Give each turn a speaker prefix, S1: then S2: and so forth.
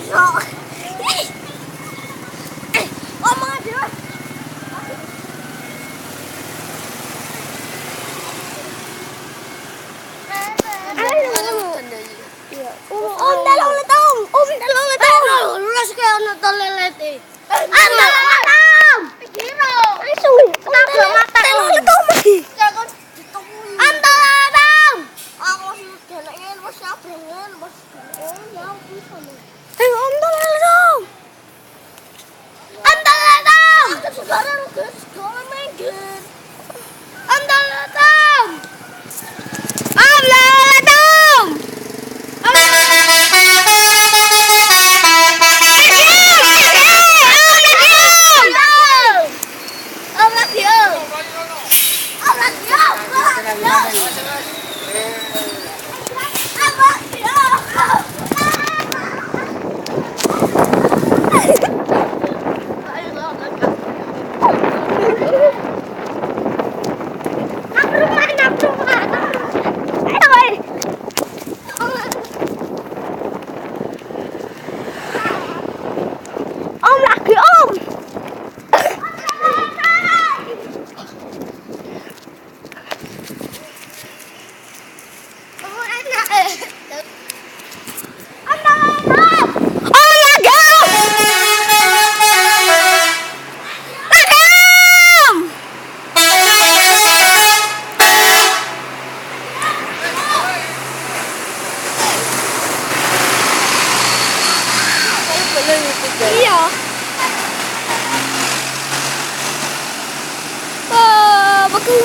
S1: Ngomong aja. Om dalawang letong. Om dalawang letong. Lulus kayo na talelete. Ang dalawang letong. Giro. Ay suwi. Tabla mata. Dalawang letong. Ang dalawang letong. Ako sudah nail bos saprengen bos. Ya bisa. Om dalawang letong. Ang dalawang letong. Sekarang guys, sekarang main game. Ang dalawang letong. Ang dalawang letong. Om lagi om. Iya. Bakal